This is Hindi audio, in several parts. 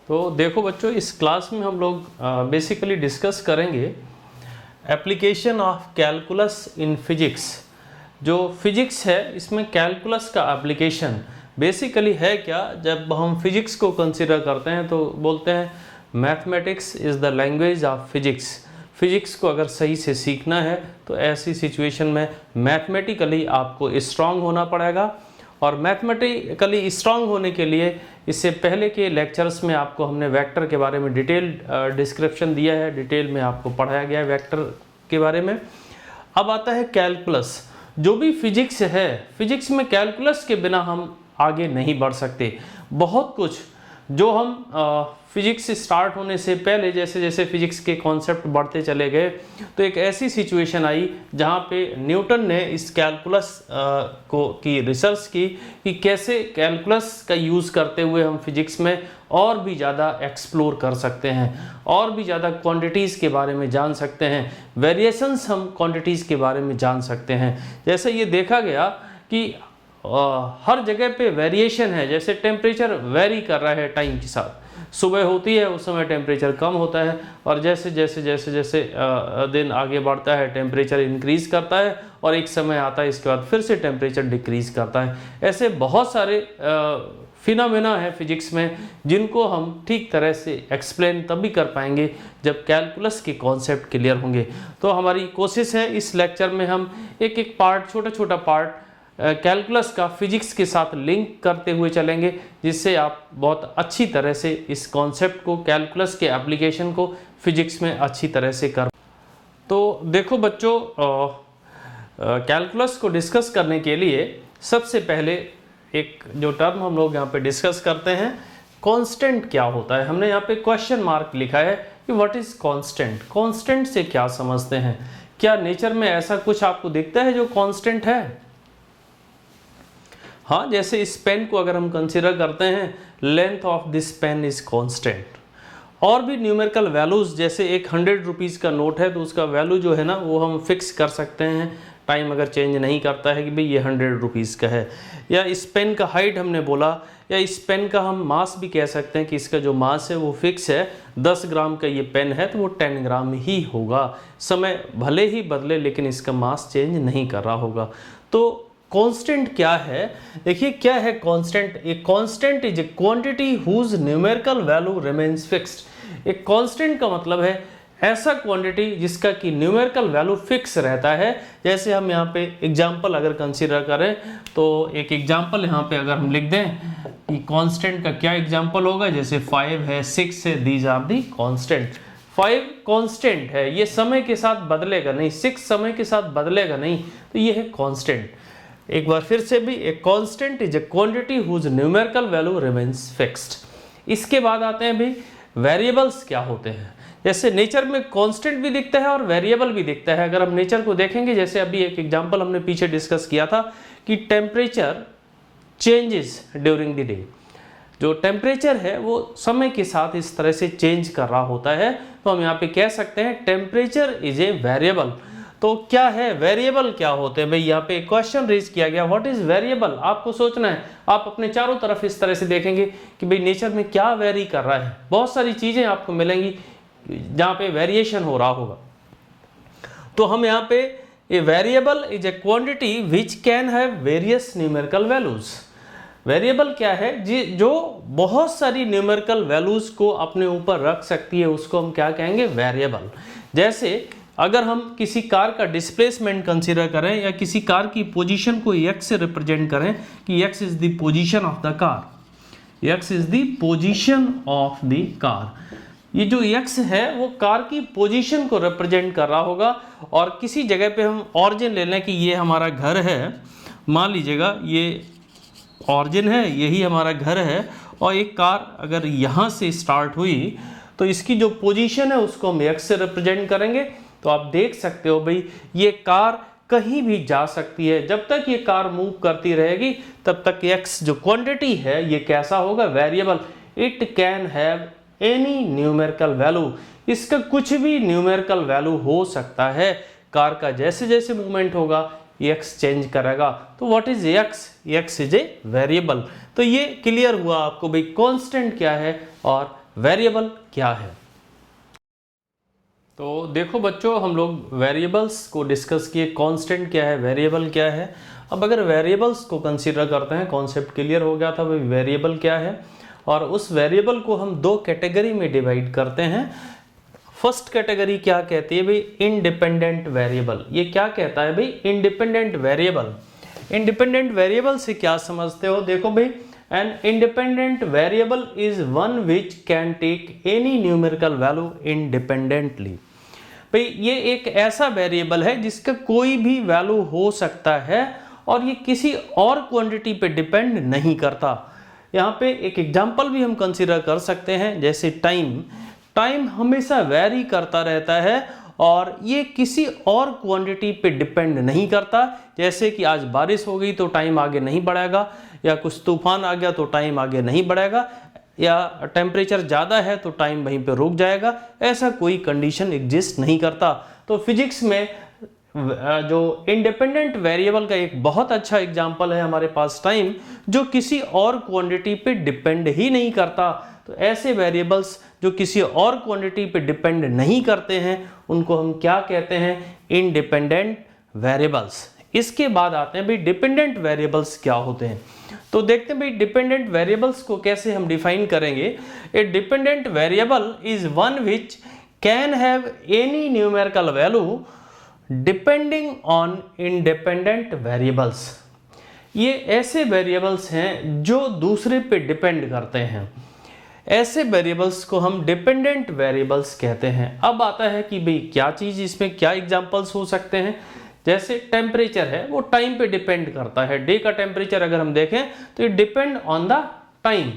तो देखो बच्चों, इस क्लास में हम लोग बेसिकली डिस्कस करेंगे application of calculus in physics. जो फिजिक्स है इसमें कैलकुलस का एप्लीकेशन बेसिकली है क्या। जब हम फिजिक्स को कंसीडर करते हैं तो बोलते हैं mathematics is the language of physics. Physics को अगर सही से सीखना है तो ऐसी सिचुएशन में मैथमेटिकली आपको स्ट्रांग होना पड़ेगा। और मैथमेटिकली स्ट्रांग होने के लिए इससे पहले के लेक्चर्स में आपको हमने वेक्टर के बारे में डिटेल डिस्क्रिप्शन दिया है, डिटेल में आपको पढ़ाया गया है वेक्टर के बारे में। अब आता है कैलकुलस। जो भी फिजिक्स है, फिजिक्स में कैलकुलस के बिना हम आगे नहीं बढ़ सकते। बहुत कुछ जो हम फिजिक्स स्टार्ट होने से पहले जैसे जैसे फिजिक्स के कॉन्सेप्ट बढ़ते चले गए तो एक ऐसी सिचुएशन आई जहाँ पे न्यूटन ने इस कैलकुलस की रिसर्च की कि कैसे कैलकुलस का यूज़ करते हुए हम फिजिक्स में और भी ज़्यादा एक्सप्लोर कर सकते हैं, और भी ज़्यादा क्वांटिटीज़ के बारे में जान सकते हैं, वेरिएशंस हम क्वांटिटीज़ के बारे में जान सकते हैं। जैसे ये देखा गया कि हर जगह पे वेरिएशन है। जैसे टेम्परेचर वेरी कर रहा है टाइम के साथ, सुबह होती है उस समय टेम्परेचर कम होता है और जैसे जैसे जैसे जैसे दिन आगे बढ़ता है टेम्परेचर इंक्रीज़ करता है और एक समय आता है इसके बाद फिर से टेम्परेचर डिक्रीज़ करता है। ऐसे बहुत सारे फिनोमेना है फिजिक्स में जिनको हम ठीक तरह से एक्सप्लेन तभी कर पाएंगे जब कैलकुलस के कॉन्सेप्ट क्लियर होंगे। तो हमारी कोशिश है इस लेक्चर में हम एक एक पार्ट, छोटा छोटा पार्ट कैलकुलस का फिजिक्स के साथ लिंक करते हुए चलेंगे, जिससे आप बहुत अच्छी तरह से इस कॉन्सेप्ट को, कैलकुलस के एप्लीकेशन को फिजिक्स में अच्छी तरह से कर। तो देखो बच्चों, कैलकुलस को डिस्कस करने के लिए सबसे पहले एक जो टर्म हम लोग यहाँ पे डिस्कस करते हैं, कांस्टेंट क्या होता है। हमने यहाँ पे क्वेश्चन मार्क लिखा है कि व्हाट इज़ कांस्टेंट। कांस्टेंट से क्या समझते हैं? क्या नेचर में ऐसा कुछ आपको दिखता है जो कांस्टेंट है? हाँ, जैसे इस पेन को अगर हम कंसीडर करते हैं, length of this pen is constant. और भी न्यूमेरिकल वैल्यूज़, जैसे एक 100 रुपीज़ का नोट है तो उसका वैल्यू जो है ना वो हम फिक्स कर सकते हैं, टाइम अगर चेंज नहीं करता है कि भाई ये 100 रुपीज़ का है। या इस पेन का हाइट हमने बोला, या इस पेन का हम मास भी कह सकते हैं कि इसका जो मास है वो फिक्स है। 10 ग्राम का ये पेन है तो वो 10 ग्राम ही होगा। समय भले ही बदले लेकिन इसका मास चेंज नहीं कर रहा होगा। तो कांस्टेंट क्या है? देखिए क्या है constant. A constant is a quantity whose numerical value remains fixed. एक कांस्टेंट का मतलब है ऐसा क्वांटिटी जिसका कि न्यूमेरिकल वैल्यू फिक्स रहता है। जैसे हम यहाँ पे एग्जांपल अगर कंसीडर करें तो एक एग्जांपल यहाँ पे अगर हम लिख दें कि कांस्टेंट का क्या एग्जांपल होगा, जैसे 5 है, 6 है, these are the constant. 5 constant है, ये समय के साथ बदलेगा नहीं, 6 समय के साथ बदलेगा नहीं, तो ये है कांस्टेंट। एक बार फिर से भी, a constant is a quantity whose numerical value remains fixed. इसके बाद आते हैं भी वेरिएबल्स क्या होते हैं। जैसे नेचर में कांस्टेंट भी दिखता है और वेरिएबल भी दिखता है। अगर हम नेचर को देखेंगे, जैसे अभी एक एग्जांपल हमने पीछे डिस्कस किया था कि temperature changes during the day. जो टेम्परेचर है वो समय के साथ इस तरह से चेंज कर रहा होता है, तो हम यहाँ पे कह सकते हैं टेम्परेचर इज ए वेरिएबल। तो क्या है वेरिएबल, क्या होते हैं भाई? यहाँ पे क्वेश्चन रेज किया गया, व्हाट इज वेरिएबल। आपको सोचना है, आप अपने चारों तरफ इस तरह से देखेंगे कि भाई नेचर में क्या वेरी कर रहा है। बहुत सारी चीजें आपको मिलेंगी जहाँ पे वेरिएशन हो रहा होगा। तो हम यहाँ पे a variable is a quantity which can have various numerical values. Variable क्या है जी, जो बहुत सारी न्यूमेरिकल वैल्यूज को अपने ऊपर रख सकती है, उसको हम क्या कहेंगे? वेरिएबल। जैसे अगर हम किसी कार का डिस्प्लेसमेंट कंसीडर करें या किसी कार की पोजीशन को x से रिप्रेजेंट करें कि x is the position of the car, x is the position of the car. ये जो x है वो कार की पोजीशन को रिप्रेजेंट कर रहा होगा। और किसी जगह पे हम ऑरिजिन ले लें कि ये हमारा घर है, मान लीजिएगा ये ऑरिजिन है, यही हमारा घर है, और एक कार अगर यहाँ से स्टार्ट हुई तो इसकी जो पोजीशन है उसको हम x से रिप्रेजेंट करेंगे। तो आप देख सकते हो भाई ये कार कहीं भी जा सकती है। जब तक ये कार मूव करती रहेगी तब तक x जो क्वांटिटी है ये कैसा होगा? Variable. It can have any numerical value. इसका कुछ भी न्यूमेरिकल वैल्यू हो सकता है। कार का जैसे जैसे मूवमेंट होगा x चेंज करेगा। तो what is x? x is a variable. तो ये क्लियर हुआ आपको भाई कांस्टेंट क्या है और वेरिएबल क्या है। तो देखो बच्चों, हम लोग वेरिएबल्स को डिस्कस किए, कांस्टेंट क्या है, वेरिएबल क्या है। अब अगर वेरिएबल्स को कंसीडर करते हैं, कॉन्सेप्ट क्लियर हो गया था भाई वेरिएबल क्या है, और उस वेरिएबल को हम दो कैटेगरी में डिवाइड करते हैं। फर्स्ट कैटेगरी क्या कहती है भाई, इंडिपेंडेंट वेरिएबल। ये क्या कहता है भाई, इंडिपेंडेंट वेरिएबल। इंडिपेंडेंट वेरिएबल से क्या समझते हो, देखो भाई, an independent variable is one which can take any numerical value independently. भाई ये एक ऐसा वेरिएबल है जिसका कोई भी वैल्यू हो सकता है और ये किसी और क्वांटिटी पे डिपेंड नहीं करता। यहाँ पे एक एग्जांपल भी हम कंसीडर कर सकते हैं, जैसे टाइम। टाइम हमेशा वेरी करता रहता है और ये किसी और क्वांटिटी पे डिपेंड नहीं करता। जैसे कि आज बारिश हो गई तो टाइम आगे नहीं बढ़ेगा, या कुछ तूफान आ गया तो टाइम आगे नहीं बढ़ेगा, या टेम्परेचर ज़्यादा है तो टाइम वहीं पे रुक जाएगा। ऐसा कोई कंडीशन एग्जिस्ट नहीं करता। तो फिजिक्स में जो इंडिपेंडेंट वेरिएबल का एक बहुत अच्छा एग्जांपल है हमारे पास टाइम, जो किसी और क्वांटिटी पे डिपेंड ही नहीं करता। तो ऐसे वेरिएबल्स जो किसी और क्वांटिटी पे डिपेंड नहीं करते हैं उनको हम क्या कहते हैं, इंडिपेंडेंट वेरिएबल्स। इसके बाद आते हैं भाई डिपेंडेंट वेरिएबल्स क्या होते हैं। तो देखते हैं भाई डिपेंडेंट वेरिएबल्स को कैसे हम डिफाइन करेंगे। A dependent variable is one which can have any numerical value depending on independent variables. ये ऐसे वेरिएबल्स हैं जो दूसरे पे डिपेंड करते हैं। ऐसे वेरिएबल्स को हम डिपेंडेंट वेरिएबल्स कहते हैं। अब आता है कि भाई क्या चीज़, इसमें क्या एग्जांपल्स हो सकते हैं। जैसे टेम्परेचर है, वो टाइम पे डिपेंड करता है। डे का टेम्परेचर अगर हम देखें तो ये depend on the time.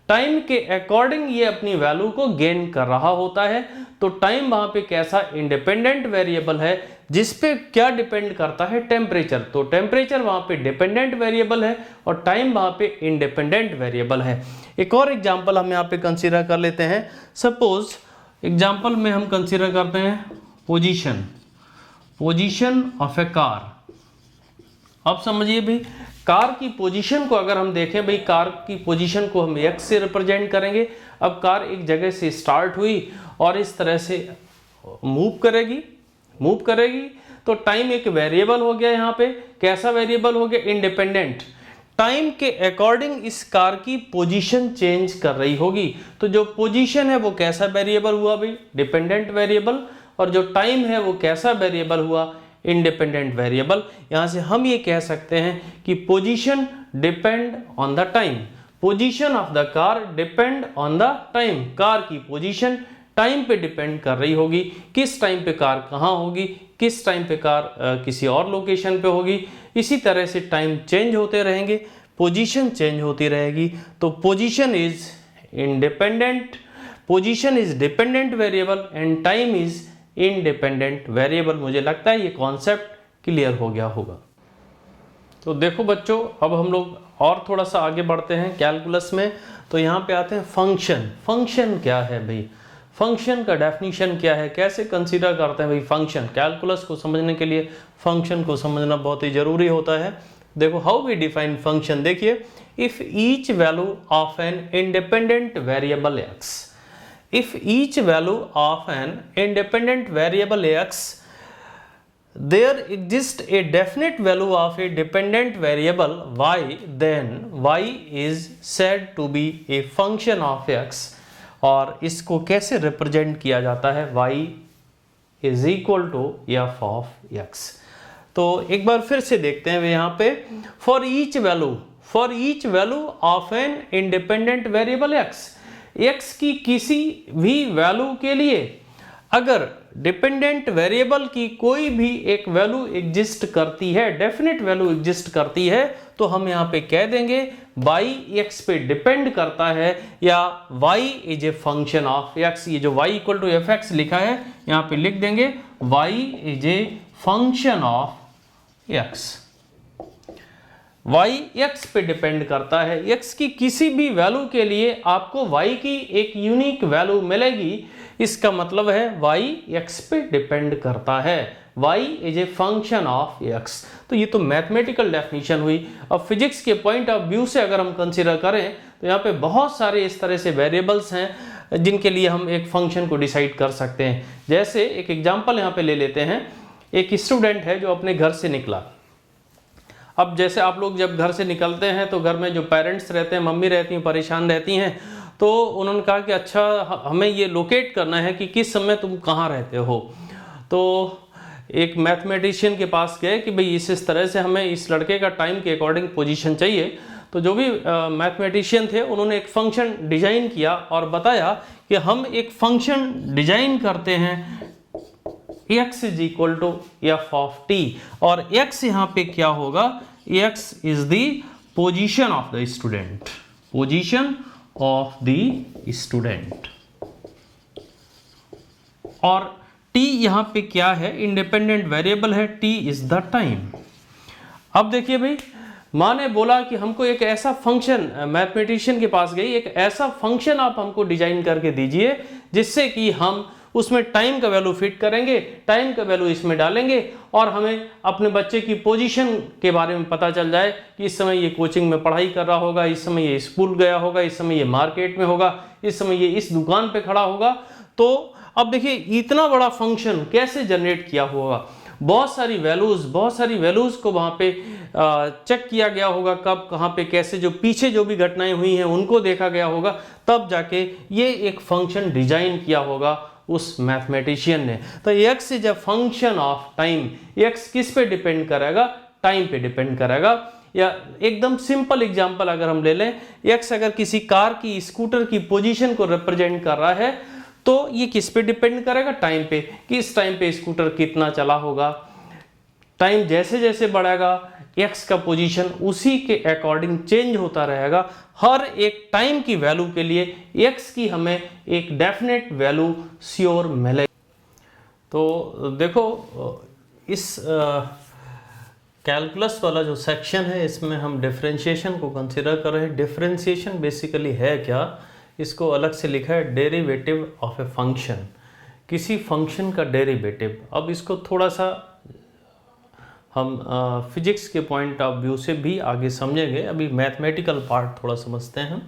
Time के अकॉर्डिंग ये अपनी वैल्यू को गेन कर रहा होता है। तो टाइम वहाँ पे कैसा इंडिपेंडेंट वेरिएबल है, जिस पे क्या डिपेंड करता है, टेम्परेचर। तो टेम्परेचर वहाँ पे डिपेंडेंट वेरिएबल है और टाइम वहाँ पे इंडिपेंडेंट वेरिएबल है। एक और एग्जांपल हम यहाँ पे कंसीडर कर लेते हैं। सपोज एग्जांपल में हम कंसीडर करते हैं पोजीशन ऑफ ए कार। अब समझिए भाई, कार की पोजीशन को अगर हम देखें, भाई कार की पोजीशन को हम x से रिप्रेजेंट करेंगे। अब कार एक जगह से स्टार्ट हुई और इस तरह से मूव करेगी तो टाइम एक वेरिएबल हो गया। यहाँ पे कैसा वेरिएबल हो गया, इंडिपेंडेंट। टाइम के अकॉर्डिंग इस कार की पोजीशन चेंज कर रही होगी। तो जो पोजीशन है वो कैसा वेरिएबल हुआ भाई, डिपेंडेंट वेरिएबल, और जो टाइम है वो कैसा वेरिएबल हुआ, इंडिपेंडेंट वेरिएबल। यहाँ से हम ये कह सकते हैं कि position depend on the time, position of the car depend on the time. Car की पोजीशन टाइम पे डिपेंड कर रही होगी, किस टाइम पे कार कहाँ होगी, किस टाइम पे कार किसी और लोकेशन पे होगी। इसी तरह से टाइम चेंज होते रहेंगे, पोजीशन चेंज होती रहेगी। तो position is independent, position is dependent variable and time is independent variable. मुझे लगता है ये कॉन्सेप्ट क्लियर हो गया होगा। तो देखो बच्चों, अब हम लोग और थोड़ा सा आगे बढ़ते हैं कैलकुलस में। तो यहाँ पे आते हैं फंक्शन। फंक्शन क्या है भाई, फंक्शन का डेफिनेशन क्या है, कैसे कंसीडर करते हैं भाई फंक्शन। कैलकुलस को समझने के लिए फंक्शन को समझना बहुत ही जरूरी होता है। देखो हाउ वी डिफाइन फंक्शन। देखिए, if each value of N independent variable x, if each value of an independent variable x, there exists a definite value of a dependent variable y, then y is said to be a function of x। और इसको कैसे रिप्रेजेंट किया जाता है, y is equal to f of x। तो एक बार फिर से देखते हैं यहाँ पे, for each value of an independent variable x, x की किसी भी वैल्यू के लिए अगर डिपेंडेंट वेरिएबल की कोई भी एक वैल्यू एग्जिस्ट करती है, डेफिनेट वैल्यू एग्जिस्ट करती है, तो हम यहाँ पे कह देंगे y x पे डिपेंड करता है, या y is a function of x। ये जो y equal to f x लिखा है यहाँ पे लिख देंगे y is a function of x। y x पे डिपेंड करता है, x की किसी भी वैल्यू के लिए आपको y की एक यूनिक वैल्यू मिलेगी। इसका मतलब है y x पे डिपेंड करता है, y is a function of x। तो ये तो मैथमेटिकल डेफिनेशन हुई। अब फिजिक्स के पॉइंट ऑफ व्यू से अगर हम कंसीडर करें तो यहाँ पे बहुत सारे इस तरह से वेरिएबल्स हैं जिनके लिए हम एक फंक्शन को डिसाइड कर सकते हैं। जैसे एक एग्जांपल यहाँ पे ले लेते हैं, एक स्टूडेंट है जो अपने घर से निकला। अब जैसे आप लोग जब घर से निकलते हैं तो घर में जो पेरेंट्स रहते हैं, मम्मी रहती हैं, परेशान रहती हैं, तो उन्होंने कहा कि अच्छा हमें ये लोकेट करना है कि किस समय तुम कहाँ रहते हो। तो एक मैथमेटिशियन के पास गए कि भाई इस तरह से हमें इस लड़के का टाइम के अकॉर्डिंग पोजीशन चाहिए। तो जो भी मैथमेटिशियन थे उन्होंने एक फंक्शन डिजाइन किया और बताया कि हम एक फंक्शन डिजाइन करते हैं x is equal to f of t, और x यहाँ पे क्या होगा, x is the position of the student, position of the student, और t यहाँ पे क्या है, इंडिपेंडेंट वेरिएबल है, t इज द टाइम। अब देखिए भाई, माँ ने बोला कि हमको एक ऐसा फंक्शन, मैथमेटिशियन के पास गई, एक ऐसा फंक्शन आप हमको डिजाइन करके दीजिए जिससे कि हम उसमें टाइम का वैल्यू फिट करेंगे, टाइम का वैल्यू इसमें डालेंगे और हमें अपने बच्चे की पोजीशन के बारे में पता चल जाए कि इस समय ये कोचिंग में पढ़ाई कर रहा होगा, इस समय ये स्कूल गया होगा, इस समय ये मार्केट में होगा, इस समय ये इस दुकान पे खड़ा होगा। तो अब देखिए इतना बड़ा फंक्शन कैसे जनरेट किया होगा, बहुत सारी वैल्यूज को वहाँ पे चेक किया गया होगा, कब कहाँ पे कैसे, जो पीछे जो भी घटनाएं हुई हैं उनको देखा गया होगा, तब जाके ये एक फंक्शन डिजाइन किया होगा उस मैथमेटिशियन ने। तो x is a function of time, x किस पे डिपेंड करेगा, टाइम पे डिपेंड करेगा। या एकदम सिंपल एग्जांपल अगर हम ले लें, x अगर किसी कार की, स्कूटर की पोजीशन को रिप्रेजेंट कर रहा है तो ये किस पे डिपेंड करेगा, टाइम पे, कि इस टाइम पे स्कूटर कितना चला होगा। टाइम जैसे जैसे बढ़ेगा x का पोजीशन उसी के अकॉर्डिंग चेंज होता रहेगा। हर एक टाइम की वैल्यू के लिए x की हमें एक डेफिनेट वैल्यू श्योर मिले। तो देखो इस कैलकुलस वाला जो सेक्शन है इसमें हम डिफरेंशिएशन को कंसिडर कर रहे हैं। डिफरेंशिएशन बेसिकली है क्या, इसको अलग से लिखा है डेरिवेटिव ऑफ ए फंक्शन, किसी फंक्शन का डेरिवेटिव। अब इसको थोड़ा सा हम फिजिक्स के पॉइंट ऑफ व्यू से भी आगे समझेंगे, अभी मैथमेटिकल पार्ट थोड़ा समझते हैं।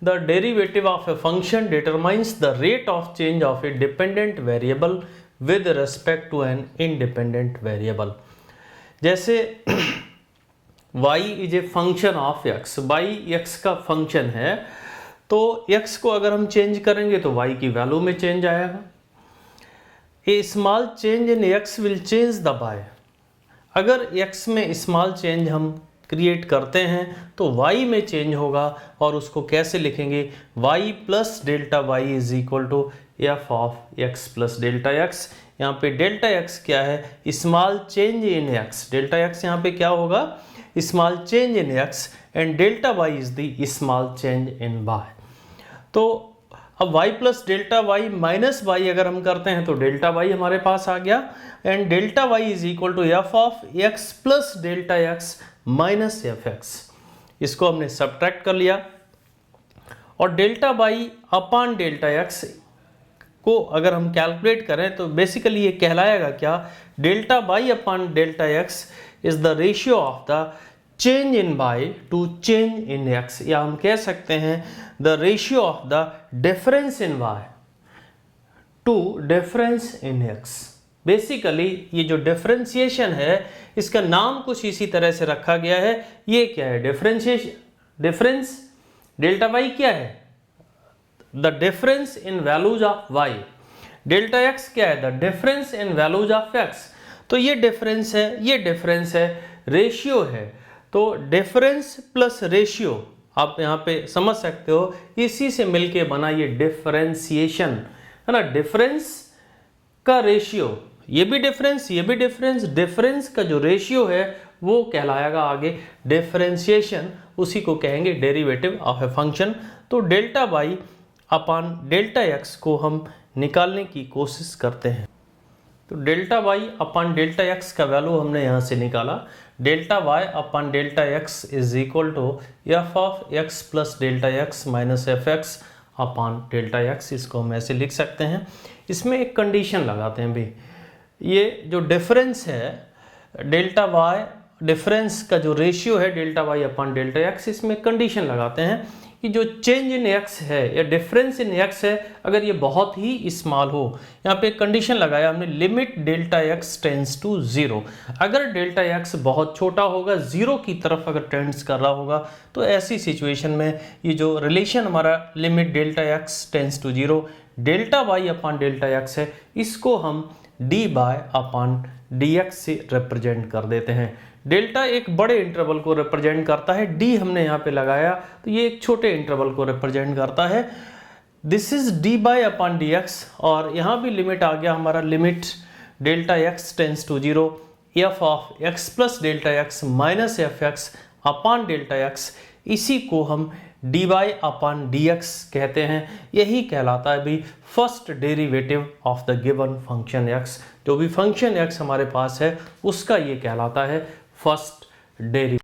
The derivative of a function determines the rate of change of a dependent variable with respect to an independent variable. जैसे y is a function of x, y x का फंक्शन है, तो x को अगर हम चेंज करेंगे तो y की वैल्यू में चेंज आएगा। A small change in x will change the y, अगर x में स्मॉल चेंज हम क्रिएट करते हैं तो y में चेंज होगा, और उसको कैसे लिखेंगे, y plus delta y is equal to f of x plus delta x। यहाँ पे डेल्टा x क्या है, small change in x, delta x यहाँ पे क्या होगा, small change in x, and delta y is the small change in y। तो अब y plus delta y minus y अगर हम करते हैं तो डेल्टा y हमारे पास आ गया, and delta y is equal to f of x plus delta x minus f x. इसको हमने सब्ट्रैक्ट कर लिया, और delta y upon delta x को अगर हम कैलकुलेट करें तो बेसिकली ये कहलाएगा क्या, delta y upon delta x is the ratio of the change in y to change in x, या हम कह सकते हैं the ratio of the difference in y to difference in x। Basically ये जो डिफरेंशिएशन है इसका नाम कुछ इसी तरह से रखा गया है। ये क्या है, डिफरेंशिएशन, डिफरेंस, डेल्टा y क्या है, the difference in values of y, delta x क्या है, the difference in values of x। तो ये डिफरेंस है, ये डिफरेंस है, रेशियो है, तो डिफरेंस प्लस रेशियो आप यहाँ पे समझ सकते हो, इसी से मिलके बना ये डिफरेंशिएशन है ना। डिफरेंस का रेशियो, ये भी डिफरेंस, ये भी डिफरेंस, डिफरेंस का जो रेशियो है वो कहलाएगा आगे डिफरेंशिएशन, उसी को कहेंगे डेरिवेटिव ऑफ ए फंक्शन। तो delta y upon delta x को हम निकालने की कोशिश करते हैं। तो delta y upon delta x का वैल्यू हमने यहाँ से निकाला, delta y upon delta x is equal to f of x plus delta x minus f x upon delta x। इसको हम ऐसे लिख सकते हैं। इसमें एक कंडीशन लगाते हैं भाई, ये जो डिफरेंस है डेल्टा y, डिफरेंस का जो रेशियो है delta y upon delta x, इसमें कंडीशन लगाते हैं कि जो चेंज इन एक्स है या डिफरेंस इन एक्स है, अगर ये बहुत ही स्मॉल हो, यहाँ पे कंडीशन लगाया हमने, limit delta x tends to 0। अगर डेल्टा एक्स बहुत छोटा होगा, 0 की तरफ अगर टेंड्स कर रहा होगा, तो ऐसी सिचुएशन में ये जो रिलेशन हमारा limit delta x tends to 0 delta y upon delta x है, इसको हम d by upon d x से रिप्रेजेंट कर देते हैं। डेल्टा एक बड़े इंटरवल को रिप्रेजेंट करता है, डी हमने यहाँ पे लगाया तो ये एक छोटे इंटरवल को रिप्रेजेंट करता है। This is d by upon d x, और यहाँ भी लिमिट आ गया हमारा, limit delta x tends to 0 f of x plus delta x minus f x upon delta x, इसी को हम d by upon d x कहते हैं। यही कहलाता है भी first derivative of the given function x. जो भी फंक्शन एक्स हमारे पास है उसका ये कहलाता है फर्स्ट डेरिवेटिव।